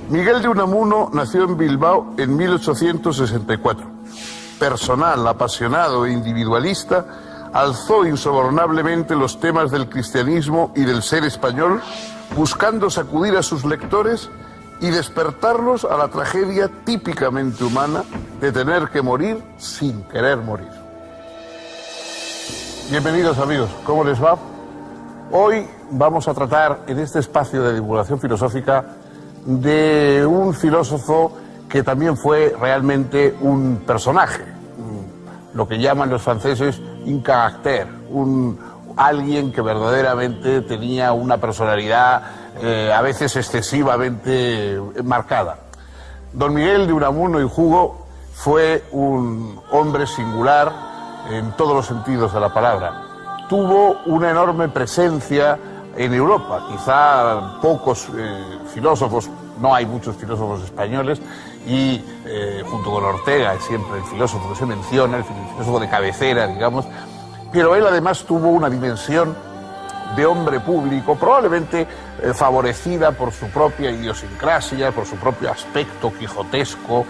Miguel de Unamuno nació en Bilbao en 1864. Personal, apasionado e individualista, alzó insobornablemente los temas del cristianismo y del ser español, buscando sacudir a sus lectores y despertarlos a la tragedia típicamente humana de tener que morir sin querer morir. Bienvenidos, amigos, ¿cómo les va? Hoy vamos a tratar en este espacio de divulgación filosófica de un filósofo que también fue realmente un personaje, lo que llaman los franceses un caractère, alguien que verdaderamente tenía una personalidad a veces excesivamente marcada. Don Miguel de Unamuno y Hugo fue un hombre singular en todos los sentidos de la palabra. Tuvo una enorme presencia en Europa. Quizá pocos filósofos, no hay muchos filósofos españoles, y junto con Ortega, siempre el filósofo que se menciona, el filósofo de cabecera, digamos, pero él además tuvo una dimensión de hombre público, probablemente favorecida por su propia idiosincrasia, por su propio aspecto quijotesco,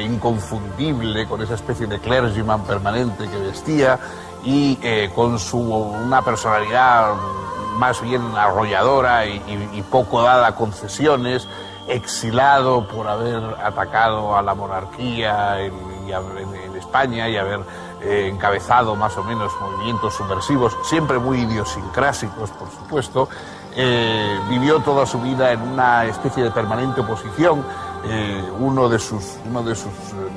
inconfundible, con esa especie de clergyman permanente que vestía, y con una personalidad más bien arrolladora y poco dada a concesiones, exilado por haber atacado a la monarquía en España y haber encabezado más o menos movimientos subversivos, siempre muy idiosincrásicos, por supuesto. Vivió toda su vida en una especie de permanente oposición. Uno de sus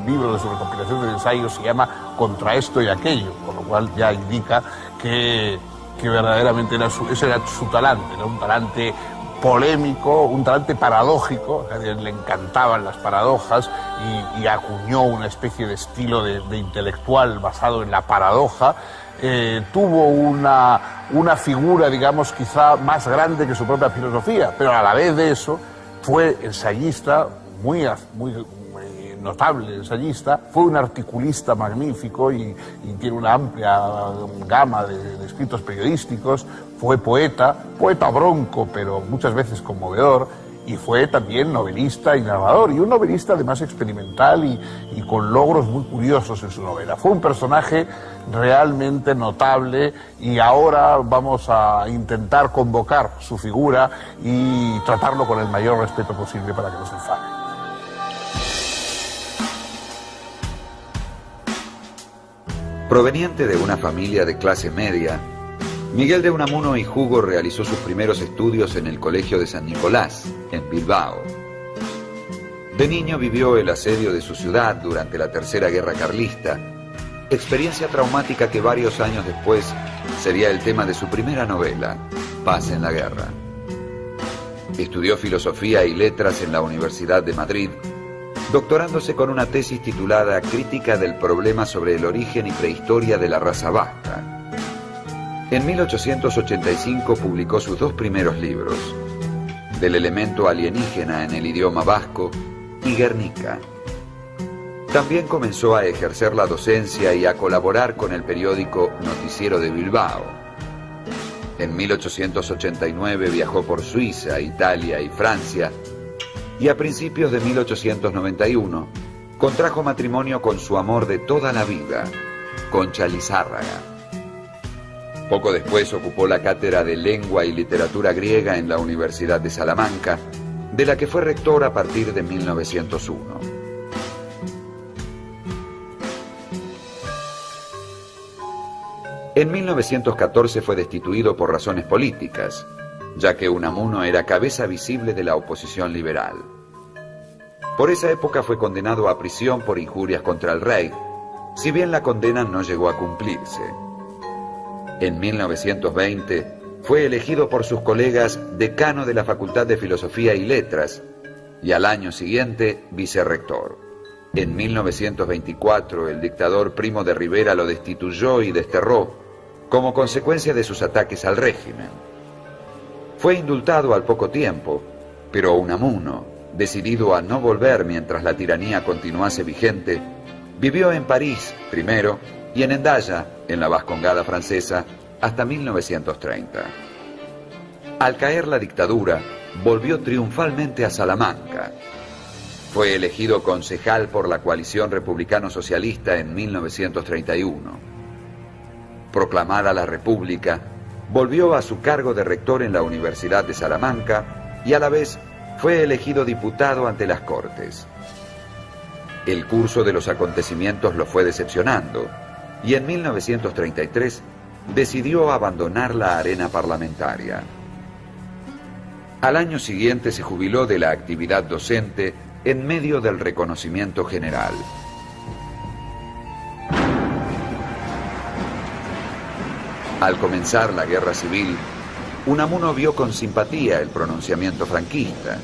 libros, de su recopilación de ensayos, se llama Contra esto y aquello, con lo cual ya indica que verdaderamente ese era su talante, era un talante polémico, un talante paradójico. A él le encantaban las paradojas y acuñó una especie de estilo de intelectual basado en la paradoja. Tuvo una figura, digamos, quizá más grande que su propia filosofía, pero a la vez de eso fue ensayista, muy notable ensayista, fue un articulista magnífico y tiene una amplia gama de escritos periodísticos, fue poeta bronco, pero muchas veces conmovedor, y fue también novelista y narrador, y un novelista además experimental y con logros muy curiosos en su novela. Fue un personaje realmente notable y ahora vamos a intentar convocar su figura y tratarlo con el mayor respeto posible para que no se enfade. Proveniente de una familia de clase media, Miguel de Unamuno y Hugo realizó sus primeros estudios en el Colegio de San Nicolás, en Bilbao. De niño vivió el asedio de su ciudad durante la Tercera Guerra Carlista, experiencia traumática que varios años después sería el tema de su primera novela, Paz en la Guerra. Estudió Filosofía y Letras en la Universidad de Madrid, doctorándose con una tesis titulada Crítica del problema sobre el origen y prehistoria de la raza vasca. En 1885 publicó sus dos primeros libros, Del elemento alienígena en el idioma vasco y Guernica. También comenzó a ejercer la docencia y a colaborar con el periódico Noticiero de Bilbao. En 1889 viajó por Suiza, Italia y Francia, y a principios de 1891 contrajo matrimonio con su amor de toda la vida, Concha Lizárraga. Poco después ocupó la cátedra de Lengua y Literatura Griega en la Universidad de Salamanca, de la que fue rector a partir de 1901. En 1914 fue destituido por razones políticas, ya que Unamuno era cabeza visible de la oposición liberal. Por esa época fue condenado a prisión por injurias contra el rey, si bien la condena no llegó a cumplirse. En 1920 fue elegido por sus colegas decano de la Facultad de Filosofía y Letras y al año siguiente vicerrector. En 1924 el dictador Primo de Rivera lo destituyó y desterró como consecuencia de sus ataques al régimen. Fue indultado al poco tiempo, pero Unamuno, decidido a no volver mientras la tiranía continuase vigente, vivió en París primero y en Hendaya, en la Vascongada francesa, hasta 1930. Al caer la dictadura, volvió triunfalmente a Salamanca. Fue elegido concejal por la coalición republicano-socialista en 1931. Proclamada la República, volvió a su cargo de rector en la Universidad de Salamanca y a la vez fue elegido diputado ante las Cortes. El curso de los acontecimientos lo fue decepcionando y en 1933 decidió abandonar la arena parlamentaria. Al año siguiente se jubiló de la actividad docente en medio del reconocimiento general. Al comenzar la guerra civil, Unamuno vio con simpatía el pronunciamiento franquista,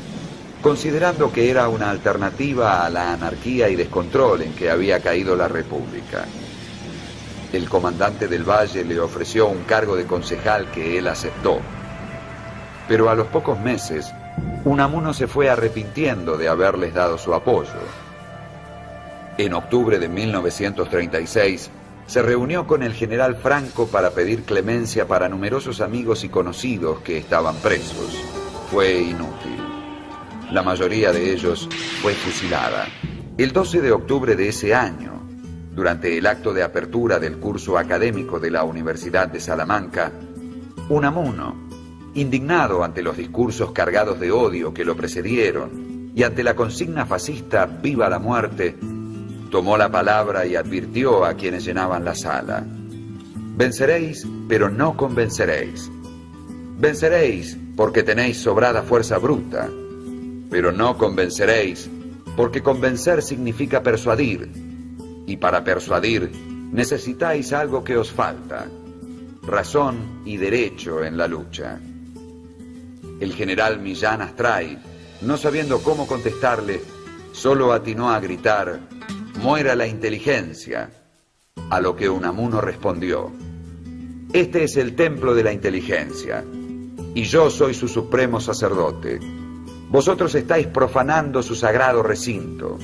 considerando que era una alternativa a la anarquía y descontrol en que había caído la República. El comandante del Valle le ofreció un cargo de concejal que él aceptó. Pero a los pocos meses, Unamuno se fue arrepintiendo de haberles dado su apoyo. En octubre de 1936, se reunió con el general Franco para pedir clemencia para numerosos amigos y conocidos que estaban presos. Fue inútil. La mayoría de ellos fue fusilada. El 12 de octubre de ese año, durante el acto de apertura del curso académico de la Universidad de Salamanca, Unamuno, indignado ante los discursos cargados de odio que lo precedieron y ante la consigna fascista «Viva la muerte», tomó la palabra y advirtió a quienes llenaban la sala: «Venceréis, pero no convenceréis. Venceréis porque tenéis sobrada fuerza bruta, pero no convenceréis porque convencer significa persuadir, y para persuadir necesitáis algo que os falta: razón y derecho en la lucha». El general Millán Astray, no sabiendo cómo contestarle, solo atinó a gritar: «¡Muera la inteligencia!», a lo que Unamuno respondió: «Este es el templo de la inteligencia, y yo soy su supremo sacerdote. Vosotros estáis profanando su sagrado recinto».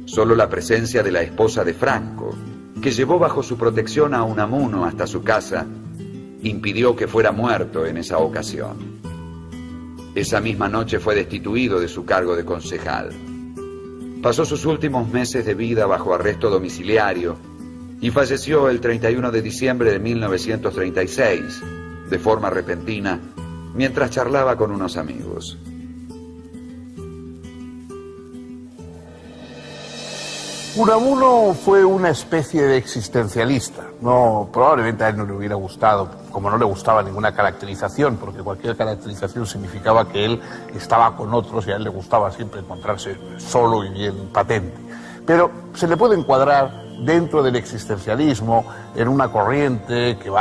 Solo la presencia de la esposa de Franco, que llevó bajo su protección a Unamuno hasta su casa, impidió que fuera muerto en esa ocasión. Esa misma noche fue destituido de su cargo de concejal. Pasó sus últimos meses de vida bajo arresto domiciliario y falleció el 31 de diciembre de 1936, de forma repentina, mientras charlaba con unos amigos. Unamuno fue una especie de existencialista. Probablemente a él no le hubiera gustado, como no le gustaba ninguna caracterización, porque cualquier caracterización significaba que él estaba con otros y a él le gustaba siempre encontrarse solo y bien patente. Pero se le puede encuadrar dentro del existencialismo en una corriente que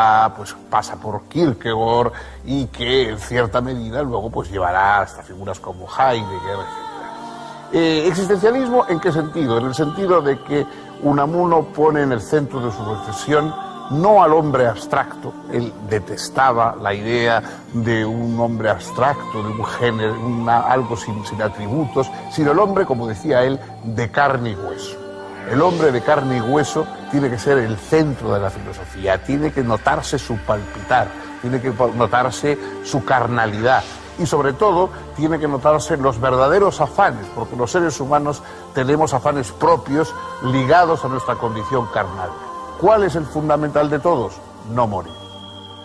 pasa por Kierkegaard y que en cierta medida luego llevará hasta figuras como Heidegger, etc. ¿Existencialismo en qué sentido? En el sentido de que Unamuno pone en el centro de su reflexión no al hombre abstracto. Él detestaba la idea de un hombre abstracto, de un género, algo sin atributos, sino el hombre, como decía él, de carne y hueso. El hombre de carne y hueso tiene que ser el centro de la filosofía, tiene que notarse su palpitar, tiene que notarse su carnalidad. Y sobre todo tiene que notarse los verdaderos afanes, porque los seres humanos tenemos afanes propios ligados a nuestra condición carnal. ¿Cuál es el fundamental de todos? No morir.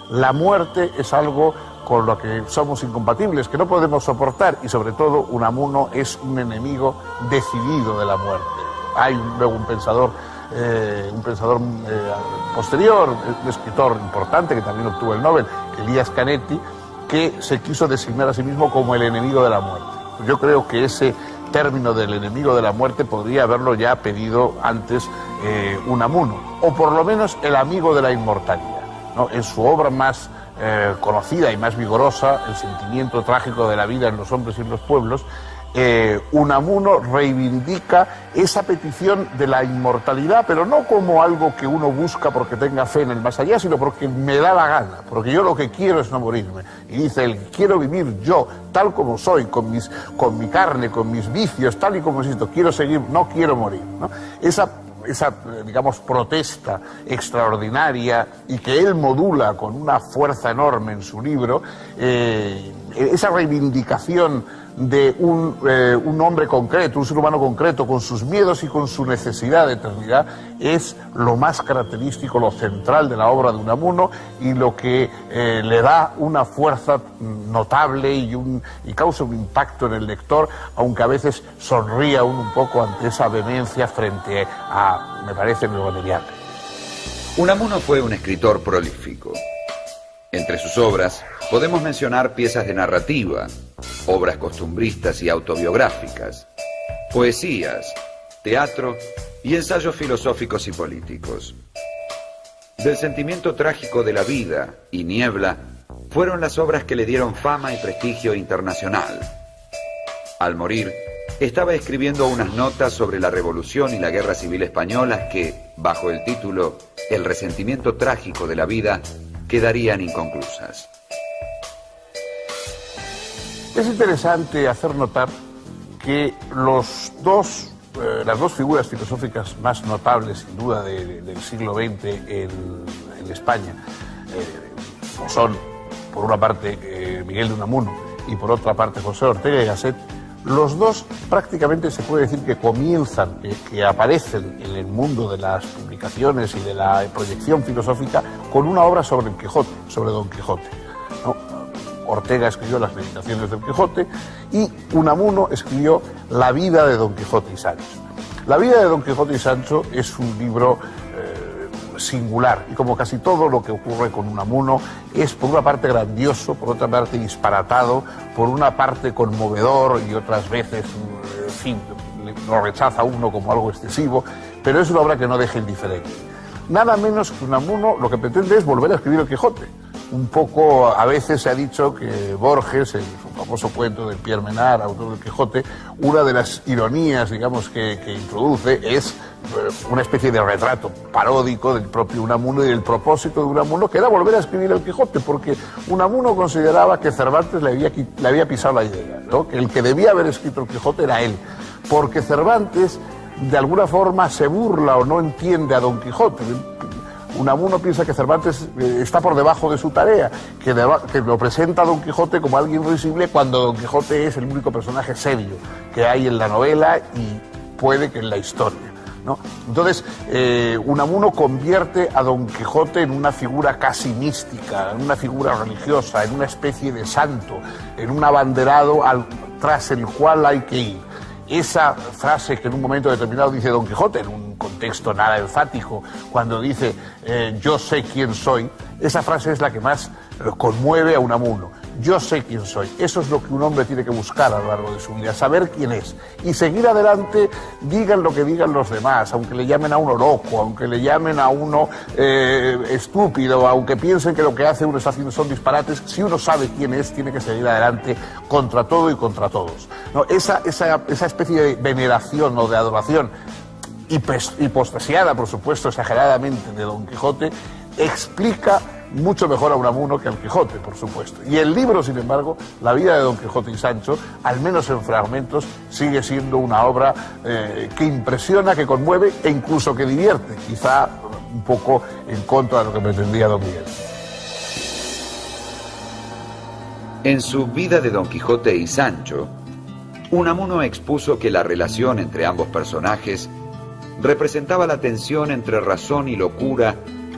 La muerte es algo con lo que somos incompatibles, que no podemos soportar, y sobre todo Unamuno es un enemigo decidido de la muerte. Hay luego un pensador posterior, un escritor importante que también obtuvo el Nobel, Elias Canetti, que se quiso designar a sí mismo como el enemigo de la muerte. Yo creo que ese término del enemigo de la muerte podría haberlo ya pedido antes Unamuno, o por lo menos el amigo de la inmortalidad, ¿no? En su obra más conocida y más vigorosa, El sentimiento trágico de la vida en los hombres y en los pueblos, Unamuno reivindica esa petición de la inmortalidad, pero no como algo que uno busca porque tenga fe en el más allá, sino porque me da la gana, porque yo lo que quiero es no morirme. Y dice él: quiero vivir yo, tal como soy, con mi carne, con mis vicios, tal y como existo, quiero seguir, no quiero morir, ¿no? Esa digamos, protesta extraordinaria y que él modula con una fuerza enorme en su libro, esa reivindicación de un hombre concreto, un ser humano concreto, con sus miedos y con su necesidad de eternidad, es lo más característico, lo central de la obra de Unamuno y lo que le da una fuerza notable y causa un impacto en el lector, aunque a veces sonría un poco ante esa vehemencia frente a, me parece, lo material. Unamuno fue un escritor prolífico. Entre sus obras podemos mencionar piezas de narrativa, obras costumbristas y autobiográficas, poesías, teatro y ensayos filosóficos y políticos. Del sentimiento trágico de la vida y Niebla fueron las obras que le dieron fama y prestigio internacional. Al morir, estaba escribiendo unas notas sobre la Revolución y la Guerra Civil Españolas que, bajo el título El resentimiento trágico de la vida, quedarían inconclusas. Es interesante hacer notar que las dos figuras filosóficas más notables, sin duda, del siglo XX en España, son, por una parte, Miguel de Unamuno y por otra parte, José Ortega y Gasset. Los dos prácticamente se puede decir que comienzan, que aparecen en el mundo de las publicaciones y de la proyección filosófica con una obra sobre el Quijote, sobre Don Quijote, ¿no? Ortega escribió Las Meditaciones del Quijote y Unamuno escribió La vida de Don Quijote y Sancho. La vida de Don Quijote y Sancho es un libro singular y, como casi todo lo que ocurre con Unamuno, es por una parte grandioso, por otra parte disparatado, por una parte conmovedor y otras veces, en fin, lo rechaza uno como algo excesivo, pero es una obra que no deja indiferente. Nada menos que Unamuno lo que pretende es volver a escribir el Quijote. Un poco, a veces se ha dicho que Borges, en su famoso cuento de Pierre Menard, autor del Quijote, una de las ironías, digamos, que introduce es una especie de retrato paródico del propio Unamuno y del propósito de Unamuno, que era volver a escribir el Quijote, porque Unamuno consideraba que Cervantes le había pisado la idea, ¿no? Que el que debía haber escrito el Quijote era él, porque Cervantes, de alguna forma, se burla o no entiende a Don Quijote. Unamuno piensa que Cervantes está por debajo de su tarea, que lo presenta a Don Quijote como alguien risible cuando Don Quijote es el único personaje serio que hay en la novela y puede que en la historia, ¿no? Entonces, Unamuno convierte a Don Quijote en una figura casi mística, en una figura religiosa, en una especie de santo, en un abanderado tras el cual hay que ir. Esa frase que en un momento determinado dice Don Quijote, en un contexto nada enfático, cuando dice yo sé quién soy, esa frase es la que más conmueve a Unamuno. Yo sé quién soy. Eso es lo que un hombre tiene que buscar a lo largo de su vida, saber quién es y seguir adelante, digan lo que digan los demás, aunque le llamen a uno loco, aunque le llamen a uno estúpido, aunque piensen que lo que hace uno está haciendo son disparates. Si uno sabe quién es, tiene que seguir adelante contra todo y contra todos, ¿no? Esa especie de veneración o de adoración hipostasiada, por supuesto, exageradamente, de Don Quijote, explica mucho mejor a Unamuno que al Quijote, por supuesto. Y el libro, sin embargo, La vida de Don Quijote y Sancho, al menos en fragmentos, sigue siendo una obra que impresiona, que conmueve e incluso que divierte, quizá un poco en contra de lo que pretendía Don Miguel. En su Vida de Don Quijote y Sancho, Unamuno expuso que la relación entre ambos personajes representaba la tensión entre razón y locura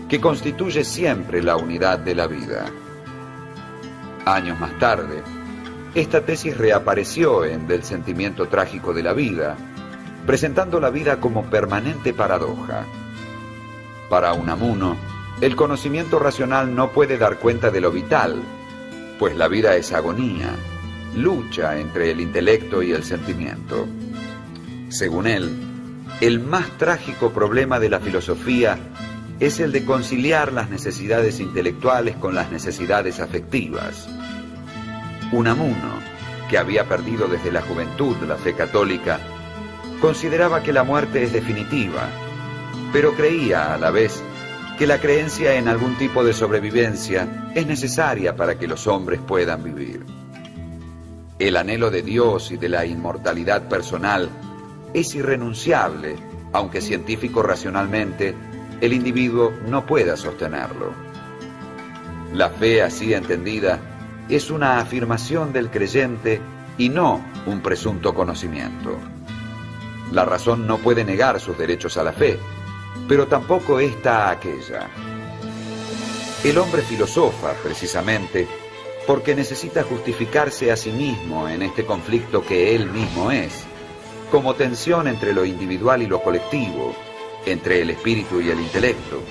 que constituye siempre la unidad de la vida. Años más tarde, esta tesis reapareció en Del sentimiento trágico de la vida, presentando la vida como permanente paradoja. Para Unamuno, el conocimiento racional no puede dar cuenta de lo vital, pues la vida es agonía, lucha entre el intelecto y el sentimiento. Según él, el más trágico problema de la filosofía es el de conciliar las necesidades intelectuales con las necesidades afectivas. Unamuno, que había perdido desde la juventud la fe católica, consideraba que la muerte es definitiva, pero creía a la vez que la creencia en algún tipo de sobrevivencia es necesaria para que los hombres puedan vivir. El anhelo de Dios y de la inmortalidad personal es irrenunciable aunque científico racionalmente, el individuo no pueda sostenerlo. La fe así entendida es una afirmación del creyente y no un presunto conocimiento. La razón no puede negar sus derechos a la fe, pero tampoco esta a aquella. El hombre filosofa, precisamente, porque necesita justificarse a sí mismo en este conflicto que él mismo es, como tensión entre lo individual y lo colectivo, entre el espíritu y el intelecto,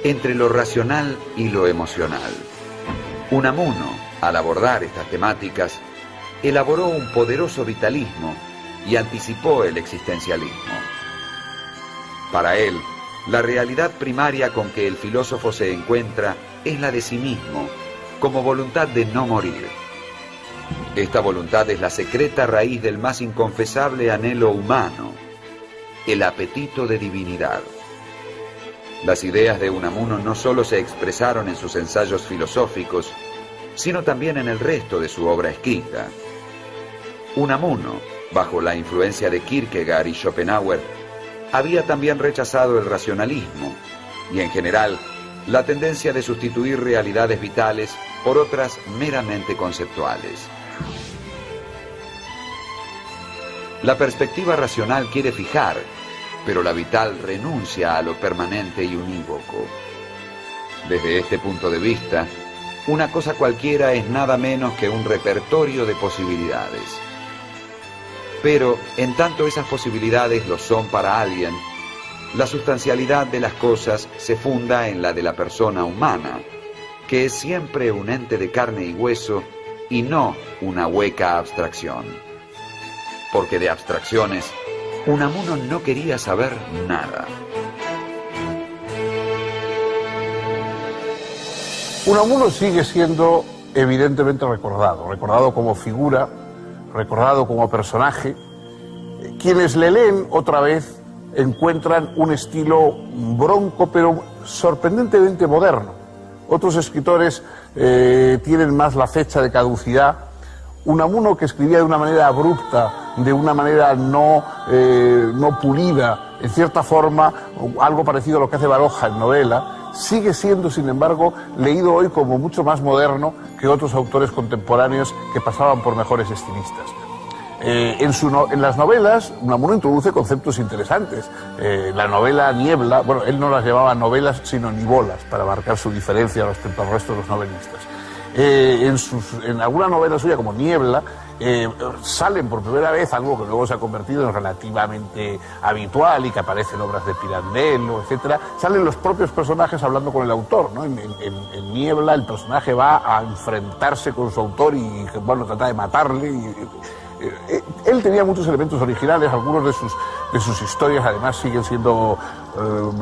entre lo racional y lo emocional. Unamuno, al abordar estas temáticas, elaboró un poderoso vitalismo y anticipó el existencialismo. Para él, la realidad primaria con que el filósofo se encuentra es la de sí mismo, como voluntad de no morir. Esta voluntad es la secreta raíz del más inconfesable anhelo humano, el apetito de divinidad. Las ideas de Unamuno no solo se expresaron en sus ensayos filosóficos, sino también en el resto de su obra escrita. Unamuno, bajo la influencia de Kierkegaard y Schopenhauer, había también rechazado el racionalismo y, en general, la tendencia de sustituir realidades vitales por otras meramente conceptuales. La perspectiva racional quiere fijar, pero la vital renuncia a lo permanente y unívoco. Desde este punto de vista, una cosa cualquiera es nada menos que un repertorio de posibilidades. Pero, en tanto esas posibilidades lo son para alguien, la sustancialidad de las cosas se funda en la de la persona humana, que es siempre un ente de carne y hueso y no una hueca abstracción. Porque de abstracciones, Unamuno no quería saber nada. Unamuno sigue siendo evidentemente recordado como figura, recordado como personaje. Quienes le leen otra vez encuentran un estilo bronco pero sorprendentemente moderno. Otros escritores tienen más la fecha de caducidad. Unamuno, que escribía de una manera abrupta, de una manera no pulida, en cierta forma, algo parecido a lo que hace Baroja en novela, sigue siendo, sin embargo, leído hoy como mucho más moderno que otros autores contemporáneos que pasaban por mejores estilistas. En las novelas, Unamuno introduce conceptos interesantes. La novela Niebla, bueno, él no las llamaba novelas, sino nivolas, para marcar su diferencia respecto al resto de los novelistas. En alguna novela suya, como Niebla, salen por primera vez algo que luego se ha convertido en relativamente habitual y que aparece en obras de Pirandello, etcétera. Salen los propios personajes hablando con el autor, ¿no? En Niebla el personaje va a enfrentarse con su autor y, bueno, trata de matarle. Él tenía muchos elementos originales, algunos de sus historias además siguen siendo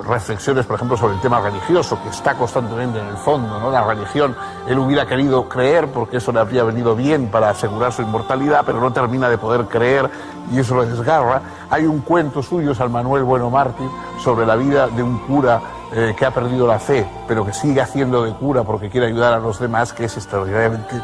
reflexiones, por ejemplo, sobre el tema religioso, que está constantemente en el fondo, ¿no? La religión, él hubiera querido creer porque eso le habría venido bien para asegurar su inmortalidad, pero no termina de poder creer y eso lo desgarra. Hay un cuento suyo, San Manuel Bueno Mártir, sobre la vida de un cura que ha perdido la fe, pero que sigue haciendo de cura porque quiere ayudar a los demás, que es extraordinariamente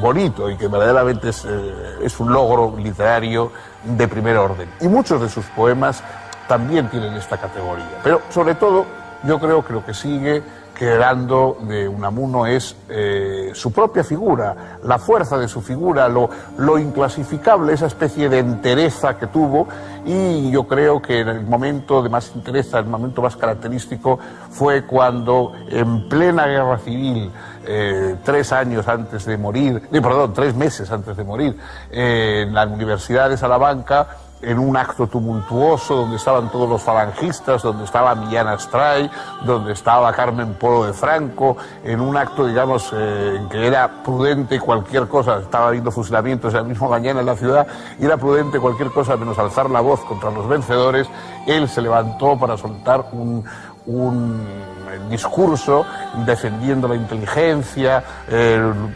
bonito y que verdaderamente es un logro literario de primer orden. Y muchos de sus poemas también tienen esta categoría. Pero, sobre todo, yo creo que lo que sigue quedando de Unamuno es su propia figura, la fuerza de su figura, lo inclasificable, esa especie de entereza que tuvo, y yo creo que en el momento de más entereza, el momento más característico, fue cuando en plena guerra civil, 3 meses antes de morir, en la Universidad de Salamanca, en un acto tumultuoso donde estaban todos los falangistas, donde estaba Millán Astray, donde estaba Carmen Polo de Franco, en un acto, digamos, en que era prudente cualquier cosa, estaba habiendo fusilamientos el mismo mañana en la ciudad, y era prudente cualquier cosa menos alzar la voz contra los vencedores. Él se levantó para soltar un discurso defendiendo la inteligencia,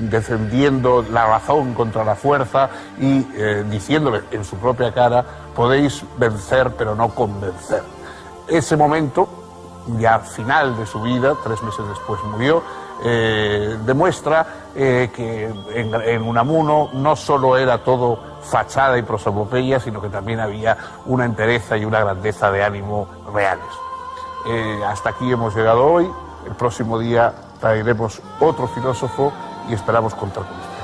defendiendo la razón contra la fuerza y diciéndole en su propia cara: podéis vencer pero no convencer. Ese momento ya final de su vida, 3 meses después murió, demuestra que en Unamuno no solo era todo fachada y prosopopeya, sino que también había una entereza y una grandeza de ánimo reales. Hasta aquí hemos llegado hoy. El próximo día traeremos otro filósofo y esperamos contar con usted.